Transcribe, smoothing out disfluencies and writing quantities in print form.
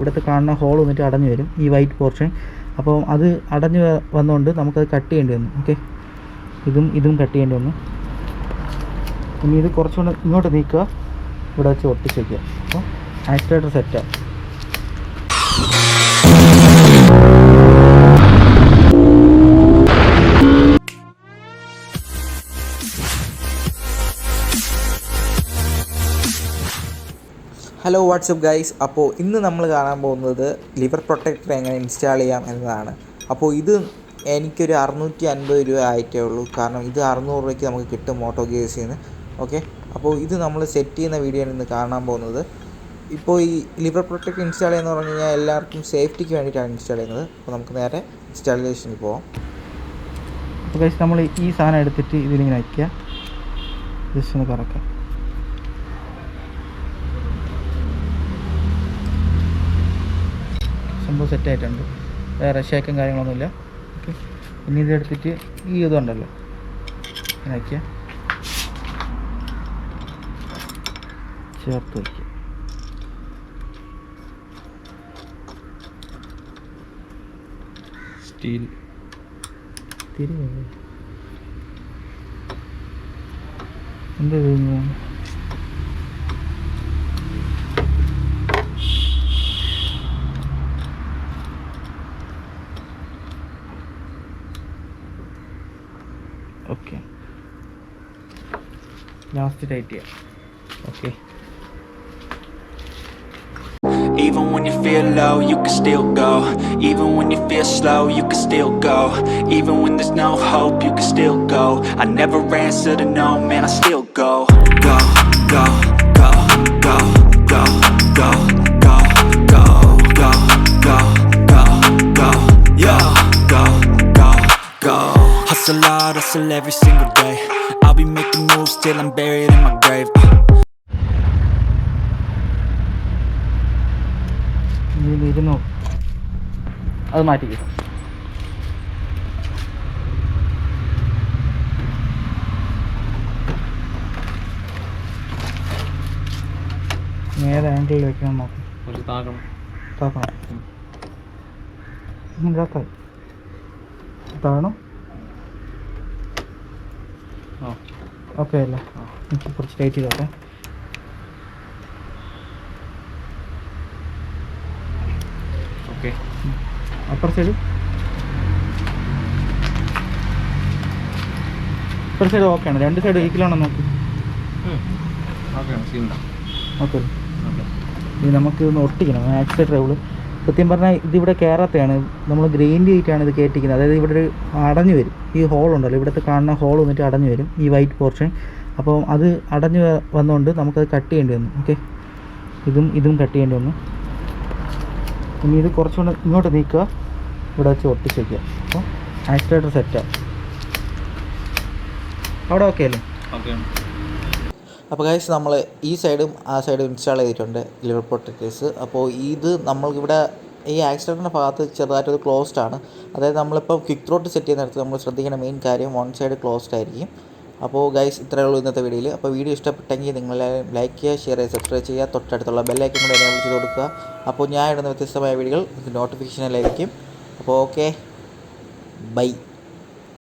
ഇവിടുത്തെ കാണുന്ന ഹോൾ വന്നിട്ട് അടഞ്ഞു വരും, ഈ വൈറ്റ് പോർഷൻ. അപ്പോൾ അത് അടഞ്ഞു വന്നുകൊണ്ട് നമുക്കത് കട്ട് ചെയ്യേണ്ടി വന്നു. ഓക്കെ, ഇതും കട്ട് ചെയ്യേണ്ടി വന്നു. ഇനി ഇത് കുറച്ചുകൂടെ ഇങ്ങോട്ട് നീക്കുക, ഇവിടെ വെച്ച് ഒട്ടിച്ച് വയ്ക്കുക. അപ്പോൾ ആക്സിലേറ്റർ സെറ്റാണ്. Hello WhatsApp guys. അപ്പോൾ ഇന്ന് നമ്മൾ കാണാൻ പോകുന്നത് ലിവർ പ്രൊട്ടക്ടർ എങ്ങനെ ഇൻസ്റ്റാൾ ചെയ്യാം എന്നതാണ്. അപ്പോൾ ഇത് എനിക്കൊരു 650 രൂപ ആയിട്ടേ ഉള്ളൂ. കാരണം ഇത് 600 രൂപയ്ക്ക് നമുക്ക് കിട്ടും മോട്ടോ ഗിയേഴ്സിൽ നിന്ന്. ഓക്കെ, അപ്പോൾ ഇത് നമ്മൾ സെറ്റ് ചെയ്യുന്ന വീഡിയോ ആണ് ഇന്ന് കാണാൻ പോകുന്നത്. ഇപ്പോൾ ഈ ലിവർ പ്രൊട്ടക്ടർ ഇൻസ്റ്റാൾ ചെയ്യുന്നത് പറഞ്ഞു കഴിഞ്ഞാൽ എല്ലാവർക്കും സേഫ്റ്റിക്ക് വേണ്ടിയിട്ടാണ് ഇൻസ്റ്റാൾ ചെയ്യുന്നത്. അപ്പോൾ നമുക്ക് നേരെ ഇൻസ്റ്റാളേഷനിൽ പോകാം. അപ്പോൾ ഗൈസ് നമ്മൾ ഈ സാധനം എടുത്തിട്ട് ഇതിലിങ്ങനെ വയ്ക്കുക, ജസ്റ്റ് ഒന്ന് കറക്കാം. സംഭവം സെറ്റായിട്ടുണ്ട്, വേറെ ഷേക്കും കാര്യങ്ങളൊന്നുമില്ല. ഓക്കെ, ഇനി ഇതെടുത്തിട്ട് ഈ ഇതുണ്ടല്ലോ ഇങ്ങനെ വയ്ക്കുക, ചേർത്ത് വയ്ക്കുക. സ്റ്റീൽ എന്ത് ചെയ്യുന്നു? ഓക്കെ, ലാസ്റ്റ് ടൈറ്റ് ചെയ്യാം. Okay, Even when you feel low, you can still go. Even when you feel slow, you can still go. Even when there's no hope, you can still go. I never answer to no, man, I still go. Go, go, go, go, go, go, go, go, go, go, go, go, yo, go, go, go. Hustle hard, hustle every single day. I'll be making moves till I'm buried in my grave. ഇരുന്നോ, അത് മാറ്റിക്കും. നേരെ ആംഗിളിൽ വെക്കണം, നോക്കും, താക്കണം. താണോ? Okay അല്ലേ? എനിക്ക് കുറച്ച് tight ചെയ്തോട്ടെ. ഓക്കെ, അപ്പുറ സൈഡ് ഓക്കെയാണ്. രണ്ട് സൈഡ് ഈക്വലാണോ നോക്കി? ഓക്കെ, ഇനി നമുക്ക് ഇതൊന്ന് ഒട്ടിക്കണം ആക്സിലേറ്റർ റോള്. സത്യം പറഞ്ഞാൽ ഇതിവിടെ കയറാത്തതാണ്, നമ്മൾ ഗ്രൈൻഡ് ചെയ്തിട്ടാണ് ഇത് കയറ്റിക്കുന്നത്. അതായത് ഇവിടെ ഒരു അടഞ്ഞു വരും, ഈ ഹോൾ ഉണ്ടല്ലോ, ഇവിടുത്തെ കാണുന്ന ഹോൾ വന്നിട്ട് അടഞ്ഞു വരും, ഈ വൈറ്റ് പോർഷൻ. അപ്പോൾ അത് അടഞ്ഞു വന്നുകൊണ്ട് നമുക്കത് കട്ട് ചെയ്യേണ്ടി വന്നു. ഓക്കെ, ഇതും കട്ട് ചെയ്യേണ്ടി വന്നു. ഇനി ഇത് കുറച്ചുകൂടെ ഇങ്ങോട്ട് നീക്കുക, ഇവിടെ വെച്ച് ഒട്ടിച്ച് വയ്ക്കുക. അപ്പോൾ ആക്സിലേറ്റർ സെറ്റാണ്. അവിടെ ഓക്കെ അല്ലേ? ഓക്കെ. അപ്പോൾ ഗൈസ് നമ്മൾ ഈ സൈഡും ആ സൈഡും ഇൻസ്റ്റാൾ ചെയ്തിട്ടുണ്ട് ലിവർ പ്രൊട്ടക്ടേഴ്സ്. അപ്പോൾ ഇത് നമ്മൾക്കിവിടെ ഈ ആക്സിലേറ്ററിൻ്റെ ഭാഗത്ത് ചെറുതായിട്ടത് ക്ലോസ്ഡ് ആണ്. അതായത് നമ്മളിപ്പോൾ ക്വിക്ക് ത്രോട്ട് സെറ്റ് ചെയ്യുന്നിടത്ത് നമ്മൾ ശ്രദ്ധിക്കുന്ന മെയിൻ കാര്യം വൺ സൈഡ് ക്ലോസ്ഡ് ആയിരിക്കും. അപ്പോൾ ഗൈസ് ഇത്രയേ ഉള്ളൂ ഇന്നത്തെ വീഡിയോയിൽ. അപ്പോൾ വീഡിയോ ഇഷ്ടപ്പെട്ടെങ്കിൽ നിങ്ങളെല്ലാവരും ലൈക്ക് ചെയ്യുക, ഷെയർ ചെയ്യുക, സബ്സ്ക്രൈബ് ചെയ്യുക, തൊട്ടടുത്തുള്ള ബെല്ലൈക്കൻ കൂടെ എനേബിൾ ചെയ്ത് കൊടുക്കുക. അപ്പോൾ ഞാൻ ഇടുന്ന വ്യത്യസ്തമായ വീഡിയോകൾ നോട്ടിഫിക്കേഷൻ ലഭിക്കും. അപ്പോൾ ഓക്കെ, ബൈ.